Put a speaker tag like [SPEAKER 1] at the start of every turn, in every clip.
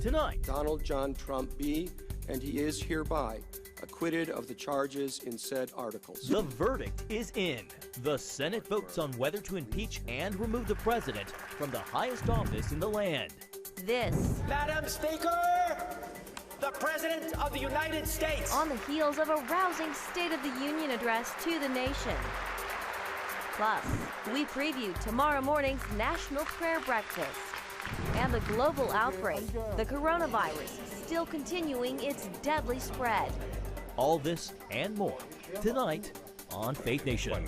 [SPEAKER 1] Tonight,
[SPEAKER 2] Donald John Trump be, and he is hereby, acquitted of the charges in said articles.
[SPEAKER 1] the verdict is in. The Senate votes on whether to impeach and remove the president from the highest office in the land.
[SPEAKER 3] This
[SPEAKER 4] Madam Speaker, the President of the United States.
[SPEAKER 3] on the heels of a rousing State of the Union address to the nation. Plus, we preview tomorrow morning's National Prayer Breakfast and the global outbreak, the coronavirus still continuing its deadly spread.
[SPEAKER 1] All this and more tonight on Faith Nation.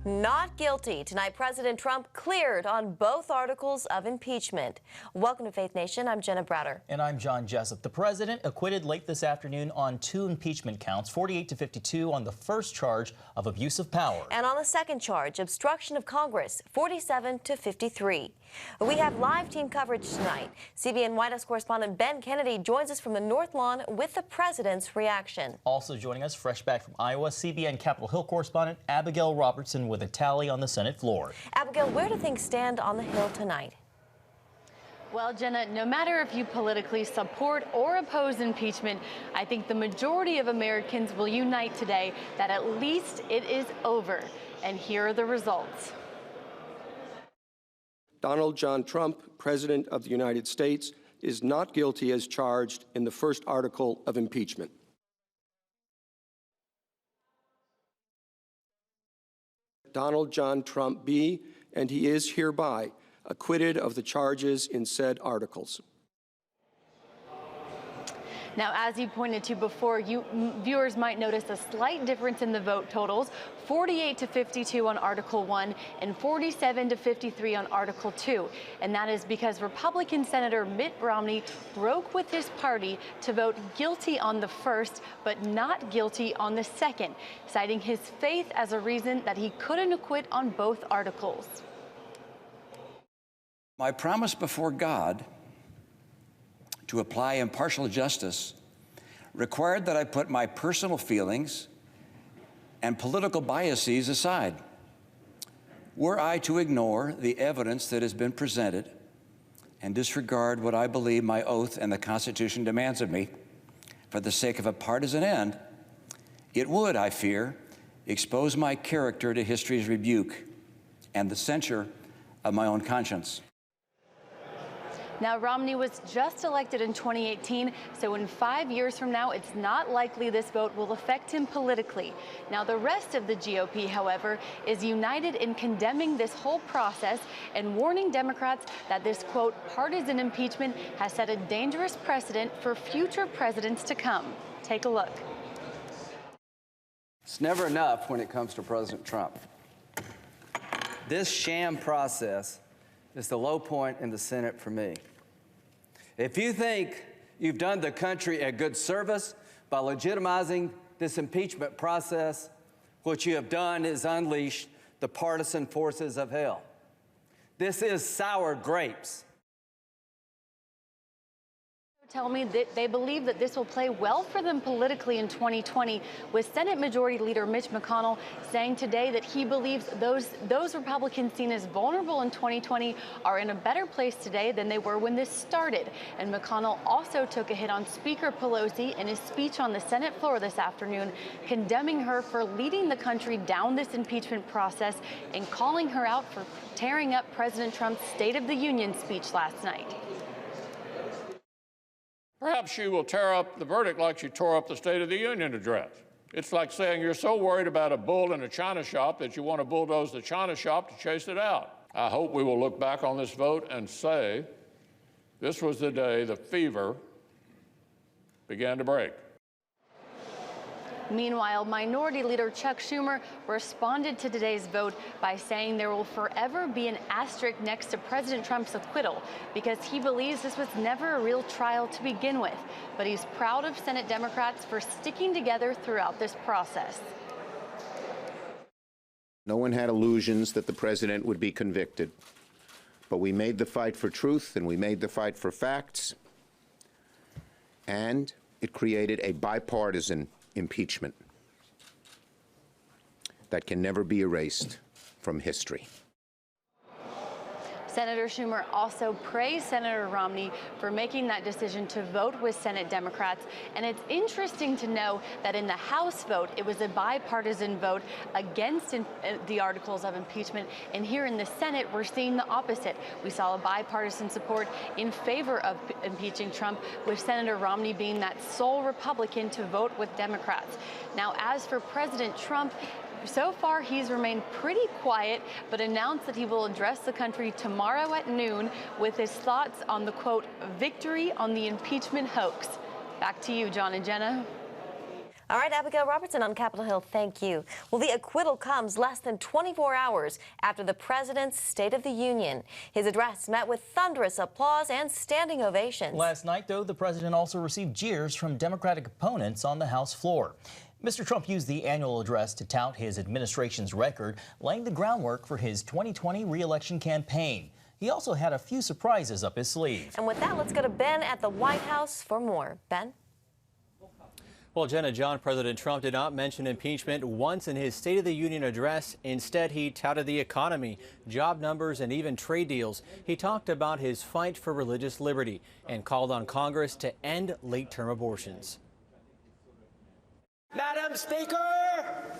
[SPEAKER 3] Not guilty. Tonight, President Trump cleared on both articles of impeachment. Welcome to Faith Nation. I'm Jenna Browder.
[SPEAKER 5] And I'm John Jessup. The president acquitted late this afternoon on 2 impeachment counts, 48-52 on the first charge of abuse of power.
[SPEAKER 3] And on the second charge, obstruction of Congress, 47-53. We have live team coverage tonight. CBN White House correspondent Ben Kennedy joins us from the North Lawn with the president's reaction.
[SPEAKER 5] Also joining us, fresh back from Iowa, CBN Capitol Hill correspondent Abigail Robertson with a tally on the Senate floor.
[SPEAKER 3] Abigail, where do things stand on the Hill tonight?
[SPEAKER 6] Well, Jenna, no matter if you politically support or oppose impeachment, I think the majority of Americans will unite today that at least it is over. And here are the results.
[SPEAKER 2] Donald John Trump, President of the United States, is not guilty as charged in the first article of impeachment. Donald John Trump be, and he is hereby, acquitted of the charges in said articles.
[SPEAKER 6] Now, as you pointed to before, viewers might notice a slight difference in the vote totals, 48-52 on Article 1 and 47-53 on Article 2. And that is because Republican Senator Mitt Romney broke with his party to vote guilty on the first, but not guilty on the second, citing his faith as a reason that he couldn't acquit on both articles.
[SPEAKER 7] My promise before God to apply impartial justice required that I put my personal feelings and political biases aside. Were I to ignore the evidence that has been presented and disregard what I believe my oath and the Constitution demands of me for the sake of a partisan end, it would, I fear, expose my character to history's rebuke and the censure of my own conscience.
[SPEAKER 6] Now, Romney was just elected in 2018, so in 5 years from now, it's not likely this vote will affect him politically. Now, the rest of the GOP, however, is united in condemning this whole process and warning Democrats that this, quote, partisan impeachment has set a dangerous precedent for future presidents to come. Take a look.
[SPEAKER 8] It's never enough when it comes to President Trump. This sham process is the low point in the Senate for me. If you think you've done the country a good service by legitimizing this impeachment process, what you have done is unleashed the partisan forces of hell. This is sour grapes.
[SPEAKER 6] Tell me that they believe that this will play well for them politically in 2020, with Senate Majority Leader Mitch McConnell saying today that he believes those Republicans seen as vulnerable in 2020 are in a better place today than they were when this started. And McConnell also took a hit on Speaker Pelosi in his speech on the Senate floor this afternoon, condemning her for leading the country down this impeachment process and calling her out for tearing up President Trump's State of the Union speech last night.
[SPEAKER 9] Perhaps she will tear up the verdict like she tore up the State of the Union address. It's like saying you're so worried about a bull in a china shop that you want to bulldoze the china shop to chase it out. I hope we will look back on this vote and say this was the day the fever began to break.
[SPEAKER 6] Meanwhile, Minority Leader Chuck Schumer responded to today's vote by saying there will forever be an asterisk next to President Trump's acquittal because he believes this was never a real trial to begin with. But he's proud of Senate Democrats for sticking together throughout this process.
[SPEAKER 10] No one had illusions that the president would be convicted, but we made the fight for truth and we made the fight for facts, and it created a bipartisan impeachment. that can never be erased from history.
[SPEAKER 6] Senator Schumer also praised Senator Romney for making that decision to vote with Senate Democrats. And it's interesting to know that in the House vote, it was a bipartisan vote against the articles of impeachment. And here in the Senate, we're seeing the opposite. We saw a bipartisan support in favor of impeaching Trump, with Senator Romney being that sole Republican to vote with Democrats. Now, as for President Trump, so far, he's remained pretty quiet, but announced that he will address the country tomorrow at noon with his thoughts on the, quote, victory on the impeachment hoax. Back to you, John and Jenna.
[SPEAKER 3] All right, Abigail Robertson on Capitol Hill, thank you. Well, the acquittal comes less than 24 hours after the president's State of the Union. His address met with thunderous applause and standing ovations.
[SPEAKER 5] Last night, though, the president also received jeers from Democratic opponents on the House floor. Mr. Trump used the annual address to tout his administration's record, laying the groundwork for his 2020 re-election campaign. He also had a few surprises up his sleeve.
[SPEAKER 3] And with that, let's go to Ben at the White House for more. Ben?
[SPEAKER 11] Well, Jenna, John, President Trump did not mention impeachment once in his State of the Union address. Instead, he touted the economy, job numbers, and even trade deals. He talked about his fight for religious liberty and called on Congress to end late-term abortions.
[SPEAKER 4] Madam Speaker,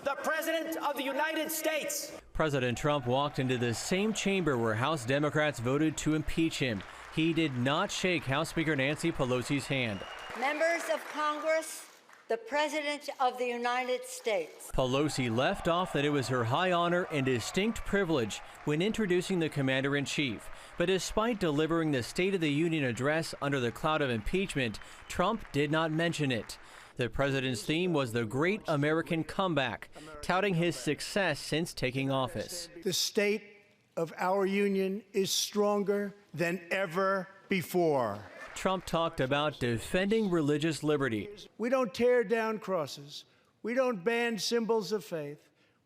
[SPEAKER 4] the President of the United States.
[SPEAKER 11] President Trump walked into the same chamber where House Democrats voted to impeach him. He did not shake House Speaker Nancy Pelosi's hand.
[SPEAKER 12] Members of Congress, the President of the United States.
[SPEAKER 11] Pelosi left off that it was her high honor and distinct privilege when introducing the commander-in-chief. But despite delivering the State of the Union address under the cloud of impeachment, Trump did not mention it. The president's theme was the Great American Comeback, touting his success since taking office.
[SPEAKER 13] The state of our union is stronger than ever before.
[SPEAKER 11] Trump talked about defending religious liberty.
[SPEAKER 13] We don't tear down crosses. We don't ban symbols of faith.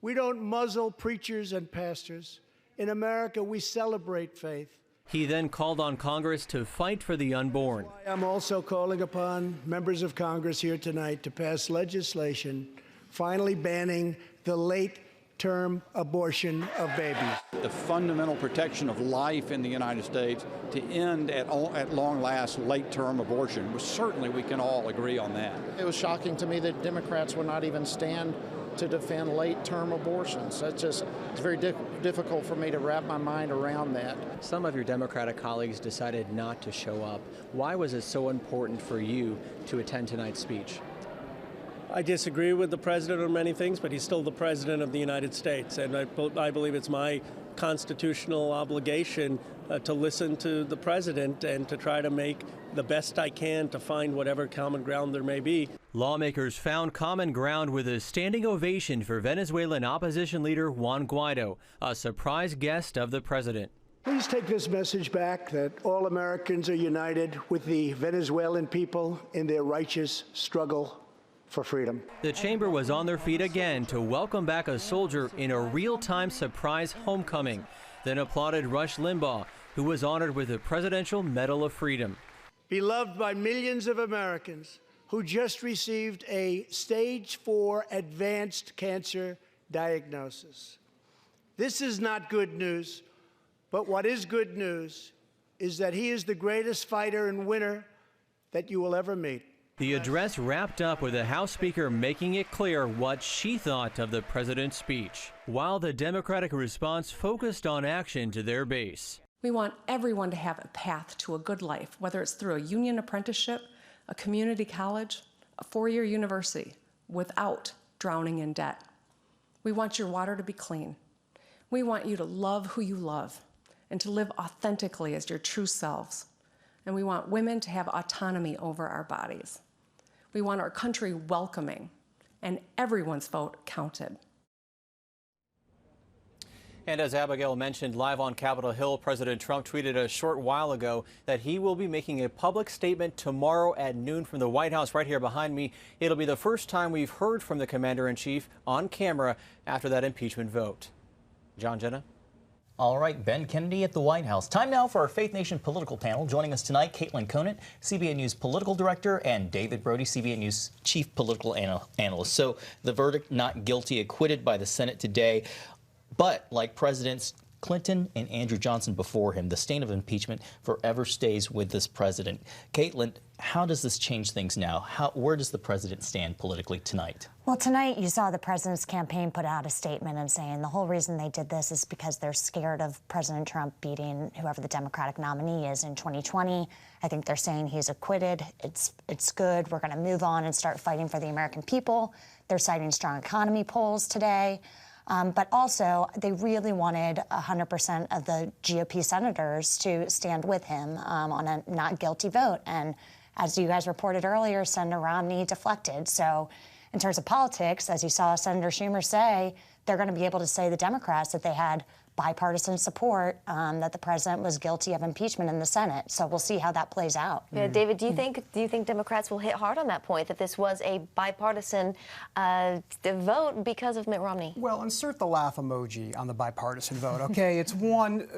[SPEAKER 13] We don't muzzle preachers and pastors. In America, we celebrate faith.
[SPEAKER 11] He then called on Congress to fight for the unborn.
[SPEAKER 13] I'm also calling upon members of Congress here tonight to pass legislation finally banning the late-term abortion of babies.
[SPEAKER 14] The fundamental protection of life in the United States to end at long last late-term abortion. Certainly we can all agree on that.
[SPEAKER 15] It was shocking to me that Democrats would not even stand to defend late-term abortions. It's very difficult for me to wrap my mind around that.
[SPEAKER 11] Some of your Democratic colleagues decided not to show up. Why was it so important for you to attend tonight's speech?
[SPEAKER 16] I disagree with the president on many things, but he's still the president of the United States, and I believe it's my constitutional obligation to listen to the president and to try to make the best I can to find whatever common ground there may be.
[SPEAKER 11] Lawmakers found common ground with a standing ovation for Venezuelan opposition leader Juan Guaido, a surprise guest of the president.
[SPEAKER 13] Please take this message back that all Americans are united with the Venezuelan people in their righteous struggle for freedom.
[SPEAKER 11] The chamber was on their feet again to welcome back a soldier in a real-time surprise homecoming, then applauded Rush Limbaugh, who was honored with the Presidential Medal of Freedom.
[SPEAKER 13] Beloved by millions of Americans who just received a stage 4 advanced cancer diagnosis. This is not good news, but what is good news is that he is the greatest fighter and winner that you will ever meet.
[SPEAKER 11] The address wrapped up with the House Speaker making it clear what she thought of the president's speech, while the Democratic response focused on action to their base.
[SPEAKER 17] We want everyone to have a path to a good life, whether it's through a union apprenticeship, a community college, a 4-year university, without drowning in debt. We want your water to be clean. We want you to love who you love and to live authentically as your true selves. And we want women to have autonomy over our bodies. We want our country welcoming, and everyone's vote counted.
[SPEAKER 11] And as Abigail mentioned, live on Capitol Hill, President Trump tweeted a short while ago that he will be making a public statement tomorrow at noon from the White House right here behind me. It'll be the first time we've heard from the commander-in-chief on camera after that impeachment vote. John, Jenna?
[SPEAKER 5] All right, Ben Kennedy at the White House. Time now for our Faith Nation political panel. Joining us tonight, Caitlin Conant, CBN News political director, and David Brody, CBN News chief political analyst. So the verdict, not guilty, acquitted by the Senate today. But like Presidents Clinton and Andrew Johnson before him, the stain of impeachment forever stays with this president. Caitlin, how does this change things now? Where does the president stand politically tonight?
[SPEAKER 18] Well, tonight you saw the president's campaign put out a statement and saying the whole reason they did this is because they're scared of President Trump beating whoever the Democratic nominee is in 2020. I think they're saying he's acquitted. It's good. We're going to move on and start fighting for the American people. They're citing strong economy polls today. But also, they really wanted 100% of the GOP senators to stand with him on a not guilty vote. And as you guys reported earlier, Senator Romney deflected. So in terms of politics, as you saw Senator Schumer say, they're going to be able to say, the Democrats, that they had bipartisan support, that the president was guilty of impeachment in the Senate. So we'll see how that plays out.
[SPEAKER 3] Yeah, David, do you think Democrats will hit hard on that point, that this was a bipartisan vote because of Mitt Romney?
[SPEAKER 19] Well, insert the laugh emoji on the bipartisan vote, okay? It's one,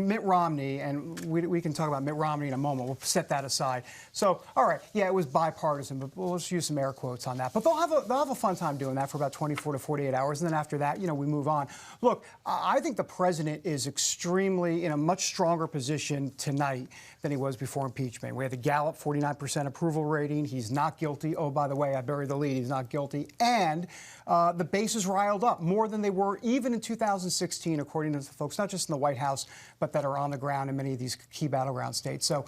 [SPEAKER 19] Mitt Romney, and we can talk about Mitt Romney in a moment. We'll set that aside. So, all right, yeah, it was bipartisan, but we'll just use some air quotes on that. But they'll have a fun time doing that for about 24 to 48 hours, and then after that, we move on. Look, I think the president is extremely in a much stronger position tonight than he was before impeachment. We had the Gallup 49% approval rating. He's not guilty. Oh, by the way, I buried the lead. He's not guilty. And the base is riled up more than they were even in 2016, according to the folks, not just in the White House, but that are on the ground in many of these key battleground states. So,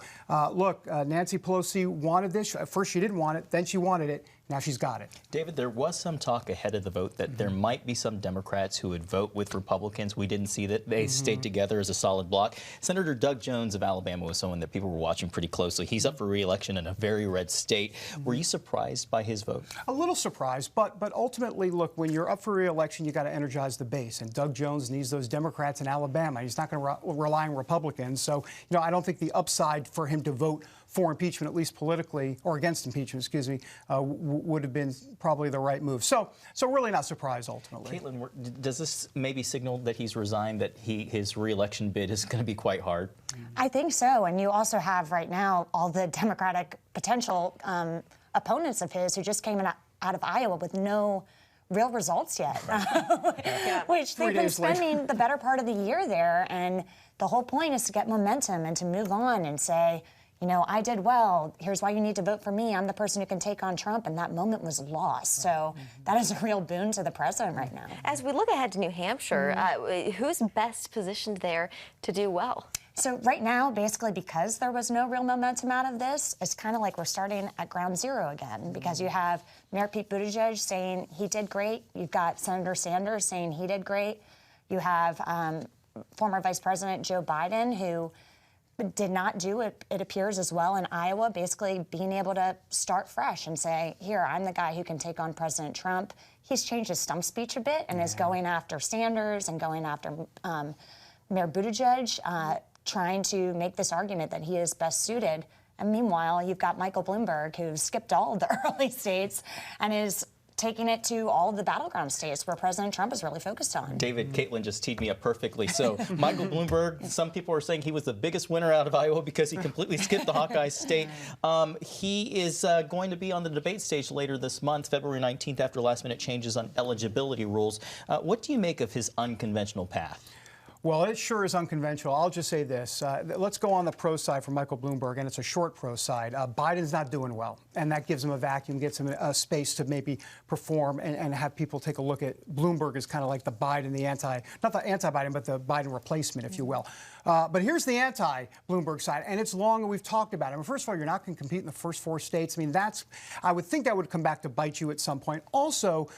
[SPEAKER 19] look, Nancy Pelosi wanted this. At first, she didn't want it. Then she wanted it. Now she's got it.
[SPEAKER 5] David, there was some talk ahead of the vote that there might be some Democrats who would vote with Republicans. We didn't see that. They stayed together as a solid bloc. Senator Doug Jones of Alabama was someone that people were watching pretty closely. He's up for re-election in a very red state. Were you surprised by his vote?
[SPEAKER 19] A little surprised, but ultimately, look, when you're up for re-election, you got to energize the base. And Doug Jones needs those Democrats in Alabama. He's not going to rely on Republicans. So, I don't think the upside for him to vote for impeachment, at least politically, or against impeachment, excuse me, would have been probably the right move. So really not surprised, ultimately.
[SPEAKER 5] Caitlin, does this maybe signal that he's resigned, that his re-election bid is going to be quite hard?
[SPEAKER 18] I think so. And you also have right now all the Democratic potential opponents of his who just came out of Iowa with no real results yet, which they've been spending the better part of the year there. And the whole point is to get momentum and to move on and say, I did well. Here's why you need to vote for me. I'm the person who can take on Trump. And that moment was lost. So that is a real boon to the president right now.
[SPEAKER 3] As we look ahead to New Hampshire, who's best positioned there to do well?
[SPEAKER 18] So right now, basically, because there was no real momentum out of this, it's kind of like we're starting at ground zero again, because you have Mayor Pete Buttigieg saying he did great. You've got Senator Sanders saying he did great. You have former Vice President Joe Biden, who did not do it appears as well in Iowa, basically being able to start fresh and say, here, I'm the guy who can take on President Trump. He's changed his stump speech a bit and is going after Sanders and going after Mayor Buttigieg, trying to make this argument that he is best suited. And meanwhile, you've got Michael Bloomberg, who skipped all of the early states and is taking it to all of the battleground states where President Trump is really focused on.
[SPEAKER 5] David, Caitlin just teed me up perfectly. So Michael Bloomberg, some people are saying he was the biggest winner out of Iowa because he completely skipped the Hawkeye state. He is going to be on the debate stage later this month, February 19th, after last-minute changes on eligibility rules. What do you make of his unconventional path?
[SPEAKER 19] Well, it sure is unconventional. I'll just say this. Let's go on the pro side for Michael Bloomberg, and it's a short pro side. Biden's not doing well, and that gives him a vacuum, gets him a space to maybe perform and have people take a look at Bloomberg as kind of like the Biden, not the anti-Biden, but the Biden replacement, if you will. But here's the anti-Bloomberg side, and it's long, and we've talked about it. I mean, first of all, you're not going to compete in the first 4 states. I mean, I would think that would come back to bite you at some point. Also,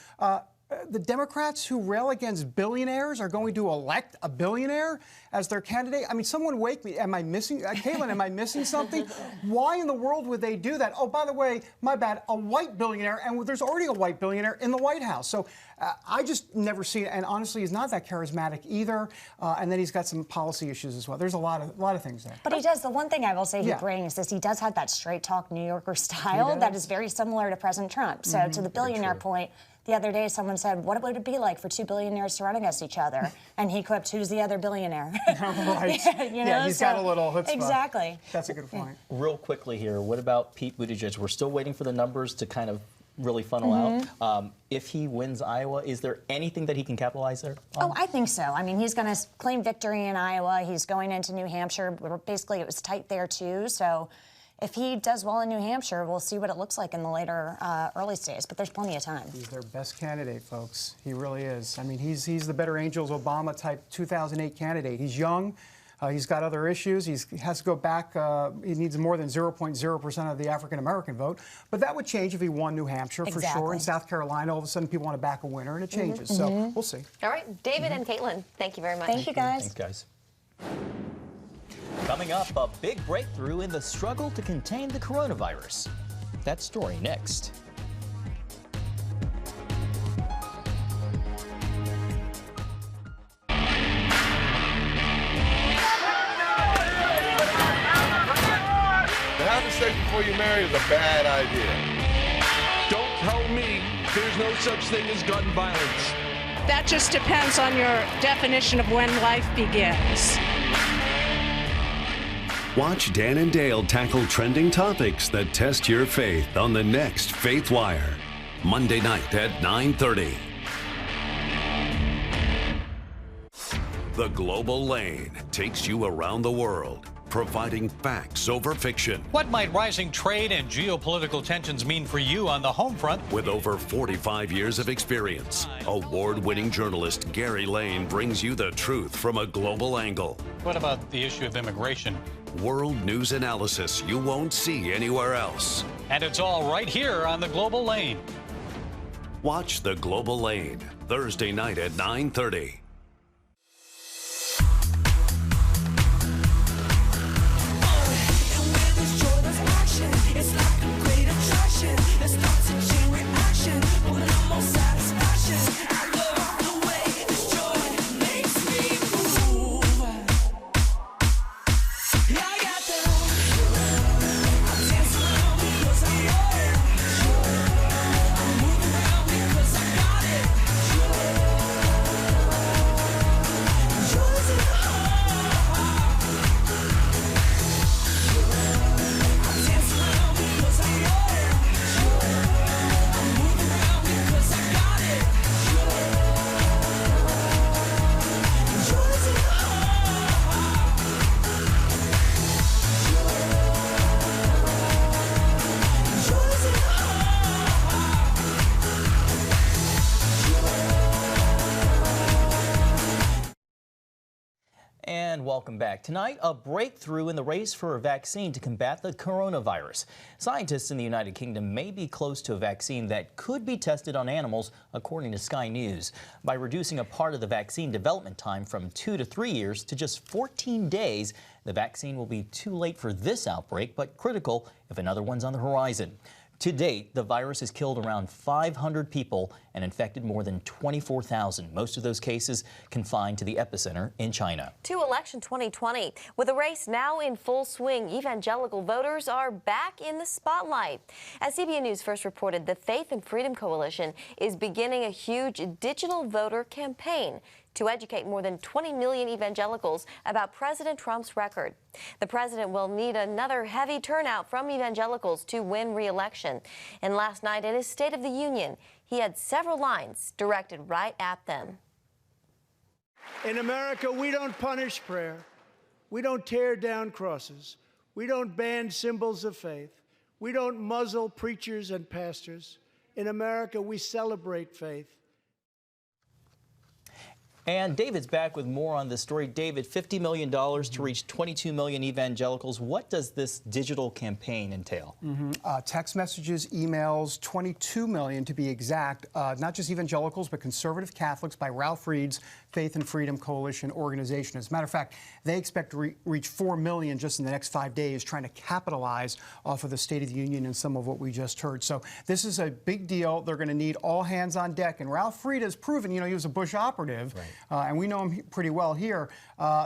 [SPEAKER 19] the Democrats who rail against billionaires are going to elect a billionaire as their candidate? I mean, someone wake me. Am I missing, Caitlin, am I missing something? Why in the world would they do that? Oh, by the way, my bad, a white billionaire, and there's already a white billionaire in the White House. So I just never see it, and honestly, he's not that charismatic either, and then he's got some policy issues as well. There's a lot of things there.
[SPEAKER 18] But he does, the one thing I will say he brings is he does have that straight talk New Yorker style that is very similar to President Trump. So to the billionaire point, the other day someone said, what would it be like for two billionaires to run against each other? And he quipped, who's the other billionaire?
[SPEAKER 19] Right.
[SPEAKER 18] You know,
[SPEAKER 19] yeah, he's got a little chutzpah.
[SPEAKER 18] Exactly.
[SPEAKER 19] That's a good point.
[SPEAKER 5] Real quickly here, what about Pete Buttigieg? We're still waiting for the numbers to kind of really funnel out. If he wins Iowa, is there anything that he can capitalize there on?
[SPEAKER 18] Oh, I think so. I mean, he's going to claim victory in Iowa. He's going into New Hampshire. Basically, it was tight there, too. So if he does well in New Hampshire, we'll see what it looks like in the later early stages. But there's plenty of time.
[SPEAKER 19] He's their best candidate, folks. He really is. I mean, he's the Better Angels Obama-type 2008 candidate. He's young. He's got other issues. He has to go back. He needs more than 0.0% of the African-American vote. But that would change if he won New Hampshire, for sure. In South Carolina, all of a sudden, people want to back a winner, and it changes. So we'll see.
[SPEAKER 20] All right, David and Caitlin, thank you very much.
[SPEAKER 18] Thank you, guys.
[SPEAKER 5] Thanks, guys. Coming up, a big breakthrough in the struggle to contain the coronavirus. That story next.
[SPEAKER 21] Having sex before you marry is a bad idea.
[SPEAKER 22] Don't tell me there's no such thing as gun violence.
[SPEAKER 23] That just depends on your definition of when life begins.
[SPEAKER 24] Watch Dan and Dale tackle trending topics that test your faith on the next Faithwire, Monday night at 9:30. The Global Lane takes you around the world, providing facts over fiction.
[SPEAKER 25] What might rising trade and geopolitical tensions mean for you on the home front?
[SPEAKER 24] With over 45 years of experience, award-winning journalist Gary Lane brings you the truth from a global angle.
[SPEAKER 25] What about the issue of immigration?
[SPEAKER 24] World news analysis you won't see anywhere else.
[SPEAKER 25] And it's all right here on the Global Lane.
[SPEAKER 24] Watch The Global Lane, Thursday night at 9:30.
[SPEAKER 5] And welcome back. Tonight, a breakthrough in the race for a vaccine to combat the coronavirus. Scientists in the United Kingdom may be close to a vaccine that could be tested on animals, according to Sky News. By reducing a part of the vaccine development time from 2 to 3 years to just 14 days, the vaccine will be too late for this outbreak, but critical if another one's on the horizon. To date, the virus has killed around 500 people and infected more than 24,000. Most of those cases confined to the epicenter in China.
[SPEAKER 3] To election 2020. With the race now in full swing, evangelical voters are back in the spotlight. As CBN News first reported, the Faith and Freedom Coalition is beginning a huge digital voter campaign to educate more than 20 million evangelicals about President Trump's record. The president will need another heavy turnout from evangelicals to win re-election. And last night in his State of the Union, he had several lines directed right at them.
[SPEAKER 13] In America, we don't punish prayer. We don't tear down crosses. We don't ban symbols of faith. We don't muzzle preachers and pastors. In America, we celebrate faith.
[SPEAKER 5] And David's back with more on this story. David, $50 million to reach 22 million evangelicals. What does this digital campaign entail?
[SPEAKER 19] Text messages, emails, 22 million to be exact. Not just evangelicals, but conservative Catholics by Ralph Reed's Faith and Freedom Coalition organization. As a matter of fact, they expect to reach 4 million just in the next 5 days, trying to capitalize off of the State of the Union and some of what we just heard. So this is a big deal. They're going to need all hands on deck. And Ralph Reed has proven, you know, he was a Bush operative. Right. and we know him pretty well here.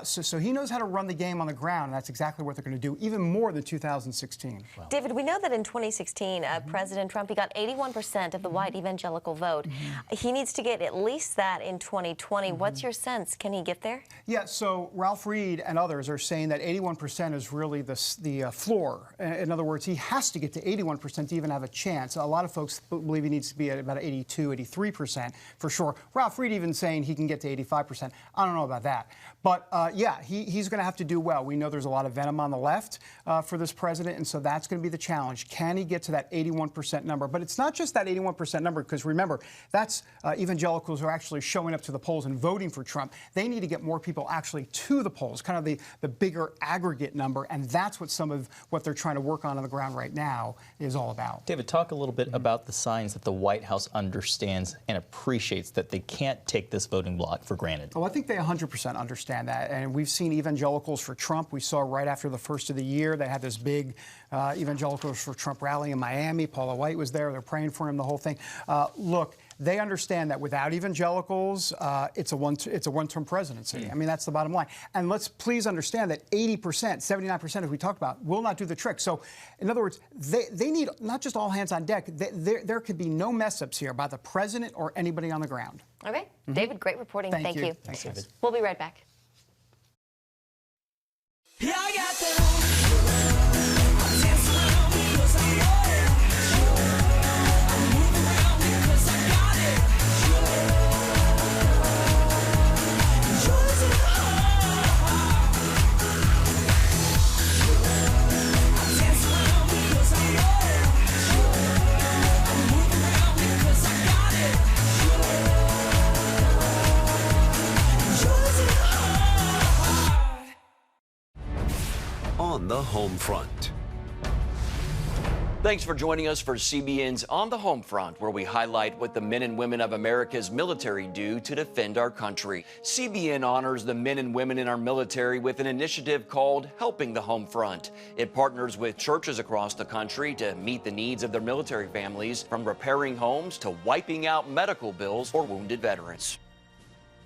[SPEAKER 19] So he knows how to run the game on the ground, and that's exactly what they're going to do, even more than 2016. Wow.
[SPEAKER 20] David, we know that in 2016, President Trump, he got 81% of the white evangelical vote. He needs to get at least that in 2020. What's your sense? Can he get there?
[SPEAKER 19] Yeah, so Ralph Reed and others are saying that 81% is really the floor. In other words, he has to get to 81% to even have a chance. A lot of folks believe he needs to be at about 82, 83% for sure. Ralph Reed even saying he can get to 85%. I don't know about that. But yeah, he's going to have to do well. We know there's a lot of venom on the left for this president, and so that's going to be the challenge. Can he get to that 81% number? But it's not just that 81% number, because remember, that's evangelicals who are actually showing up to the polls and voting for Trump. They need to get more people actually to the polls, kind of the bigger aggregate number, and that's what some of what they're trying to work on the ground right now is all about.
[SPEAKER 5] David, talk a little bit about the signs that the White House understands and appreciates that they can't take this voting bloc for granted.
[SPEAKER 19] Oh, I think they 100% understand that, and we've seen evangelicals for Trump. We saw right after the first of the year, they had this big evangelicals for Trump rally in Miami. Paula White was there. They're praying for him, the whole thing. Look, they understand that without evangelicals, it's a one-term presidency. I mean, that's the bottom line. And let's please understand that 80%, 79%, as we talked about, will not do the trick. So, in other words, they need not just all hands on deck. There could be no mess-ups here by the president or anybody on the ground.
[SPEAKER 20] Okay. David, great reporting. Thank you.
[SPEAKER 19] Thanks, David.
[SPEAKER 20] We'll be right back.
[SPEAKER 1] Yeah, I got that.
[SPEAKER 24] On the home front.
[SPEAKER 2] Thanks for joining us for CBN's On the Home Front, where we highlight what the men and women of America's military do to defend our country. CBN honors the men and women in our military with an initiative called Helping the Home Front. It partners with churches across the country to meet the needs of their military families, from repairing homes to wiping out medical bills for wounded veterans.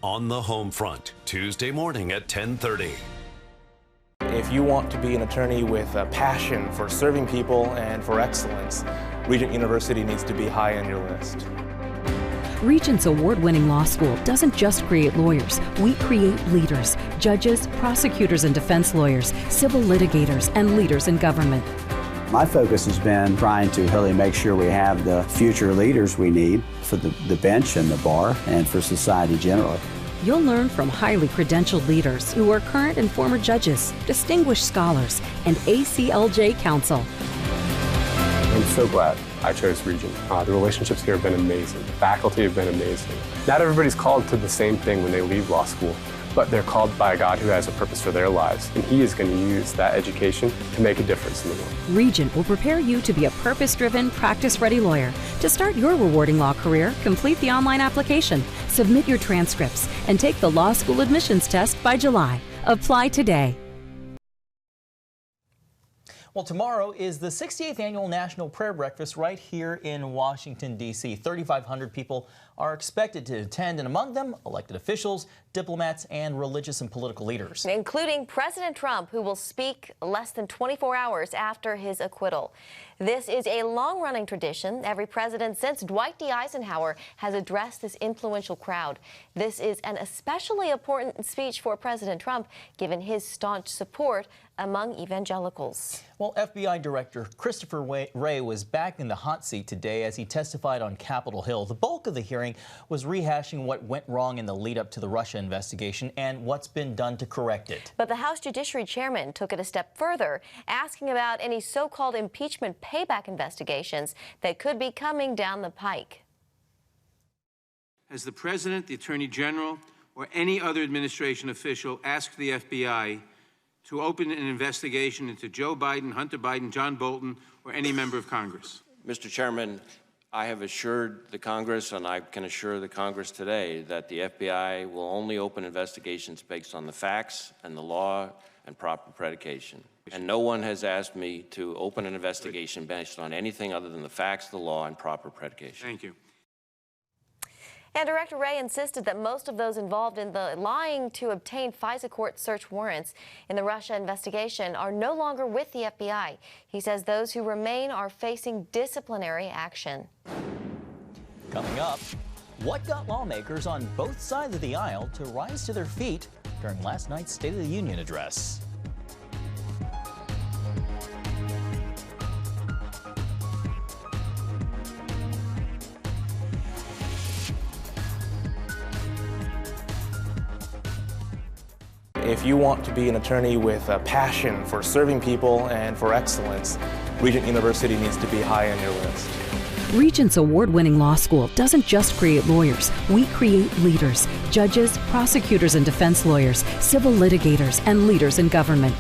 [SPEAKER 24] On the home front, Tuesday morning at 10:30.
[SPEAKER 7] If you want to be an attorney with a passion for serving people and for excellence, Regent University needs to be high on your list.
[SPEAKER 8] Regent's award-winning law school doesn't just create lawyers. We create leaders, judges, prosecutors and defense lawyers, civil litigators, and leaders in government.
[SPEAKER 9] My focus has been trying to really make sure we have the future leaders we need for the bench and the bar and for society generally.
[SPEAKER 8] You'll learn from highly credentialed leaders who are current and former judges, distinguished scholars, and ACLJ counsel.
[SPEAKER 26] I'm so glad I chose Regent. The relationships here have been amazing. The faculty have been amazing. Not everybody's called to the same thing when they leave law school, but they're called by a God who has a purpose for their lives, and He is going to use that education to make a difference in the world.
[SPEAKER 8] Regent will prepare you to be a purpose-driven, practice-ready lawyer. To start your rewarding law career, complete the online application, submit your transcripts, and take the law school admissions test by July. Apply today.
[SPEAKER 5] Well, tomorrow is the 68th Annual National Prayer Breakfast right here in Washington, D.C. 3,500 people are expected to attend, and among them, elected officials, diplomats, and religious and political leaders.
[SPEAKER 20] Including President Trump, who will speak less than 24 hours after his acquittal. This is a long-running tradition. Every president since Dwight D. Eisenhower has addressed this influential crowd. This is an especially important speech for President Trump, given his staunch support among evangelicals.
[SPEAKER 5] Well, FBI Director Christopher Wray was back in the hot seat today as he testified on Capitol Hill. The bulk of the hearing was rehashing what went wrong in the lead-up to the Russia investigation and what's been done to correct it.
[SPEAKER 20] But the House Judiciary Chairman took it a step further, asking about any so-called impeachment payback investigations that could be coming down the pike.
[SPEAKER 27] Has the President, the Attorney General, or any other administration official asked the FBI to open an investigation into Joe Biden, Hunter Biden, John Bolton, or any member of Congress?
[SPEAKER 28] Mr. Chairman, I have assured the Congress, and I can assure the Congress today, that the FBI will only open investigations based on the facts and the law and proper predication. And no one has asked me to open an investigation based on anything other than the facts, the law, and proper predication.
[SPEAKER 27] Thank you.
[SPEAKER 20] And Director Wray insisted that most of those involved in the lying to obtain FISA court search warrants in the Russia investigation are no longer with the FBI. He says those who remain are facing disciplinary action.
[SPEAKER 5] Coming up, what got lawmakers on both sides of the aisle to rise to their feet during last night's State of the Union address?
[SPEAKER 7] If you want to be an attorney with a passion for serving people and for excellence, Regent University needs to be high on your list.
[SPEAKER 8] Regent's award-winning law school doesn't just create lawyers. We create leaders, judges, prosecutors and defense lawyers, civil litigators, and leaders in government.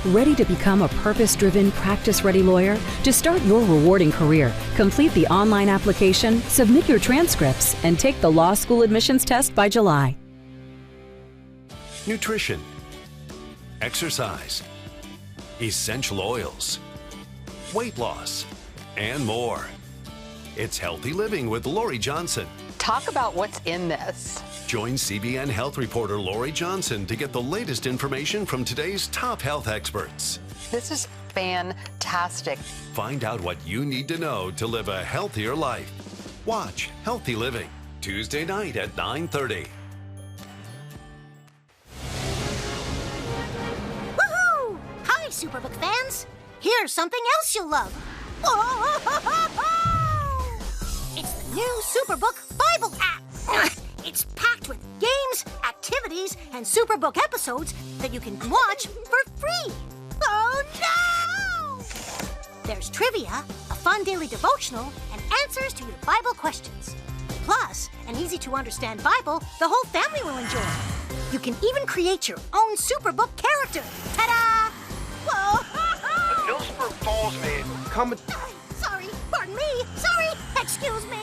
[SPEAKER 8] Ready to become a purpose-driven, practice-ready lawyer? To start your rewarding career, complete the online application, submit your transcripts, and take the law school admissions test by July.
[SPEAKER 24] Nutrition, exercise, essential oils, weight loss, and more. It's Healthy Living with Lori Johnson.
[SPEAKER 4] Talk about what's in this.
[SPEAKER 24] Join CBN health reporter Lori Johnson to get the latest information from today's top health experts.
[SPEAKER 4] This is fantastic.
[SPEAKER 24] Find out what you need to know to live a healthier life. Watch Healthy Living, Tuesday night at 9:30.
[SPEAKER 6] Woohoo! Hi, Superbook fans. Here's something else you'll love. It's the new Superbook Bible app. It's packed with games, activities, and Superbook episodes that you can watch for free. Oh no! There's trivia, a fun daily devotional, and answers to your Bible questions. Plus, an easy-to-understand Bible the whole family will enjoy. You can even create your own Superbook character. Ta-da! Whoa!
[SPEAKER 10] Hillsborough Falls man, come.
[SPEAKER 6] Sorry, pardon me. Sorry, excuse me.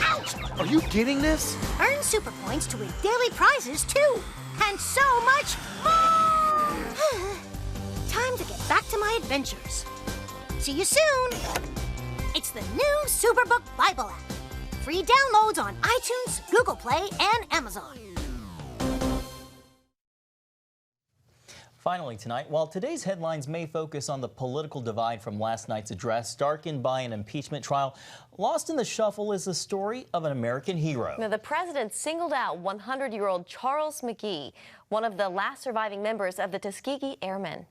[SPEAKER 6] Ouch!
[SPEAKER 10] Are you getting this?
[SPEAKER 6] Earn super points to win daily prizes too, and so much more. Time to get back to my adventures. See you soon. It's the new Superbook Bible app. Free downloads on iTunes, Google Play, and Amazon.
[SPEAKER 5] Finally tonight, while today's headlines may focus on the political divide from last night's address, darkened by an impeachment trial, lost in the shuffle is the story of an American hero.
[SPEAKER 20] Now, the president singled out 100-year-old Charles McGee, one of the last surviving members of the Tuskegee Airmen.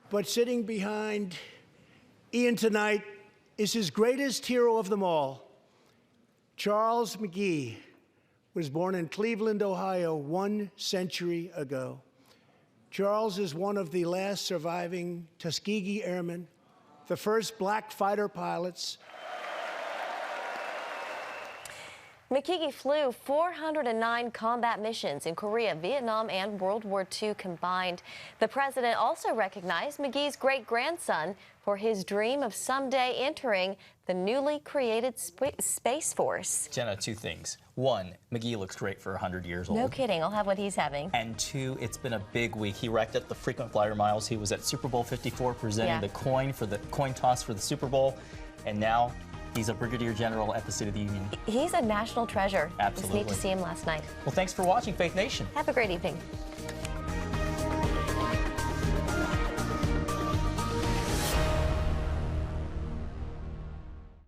[SPEAKER 13] But sitting behind Ian tonight is his greatest hero of them all. Charles McGee was born in Cleveland, Ohio, 1 century ago. Charles is one of the last surviving Tuskegee Airmen, the first black fighter pilots.
[SPEAKER 20] McGee flew 409 combat missions in Korea, Vietnam, and World War II combined. The president also recognized McGee's great-grandson for his dream of someday entering the newly created Space Force.
[SPEAKER 5] Jenna, 2 things. 1, McGee looks great for 100 years old.
[SPEAKER 20] No kidding, I'll have what he's having.
[SPEAKER 5] And 2, it's been a big week. He racked up the frequent flyer miles. He was at Super Bowl 54 presenting the coin toss for the Super Bowl, and now he's a brigadier general at the State of the Union.
[SPEAKER 20] He's a national treasure.
[SPEAKER 5] Absolutely.
[SPEAKER 20] It was neat to see him last night.
[SPEAKER 5] Well, thanks for watching Faith Nation.
[SPEAKER 20] Have a great evening.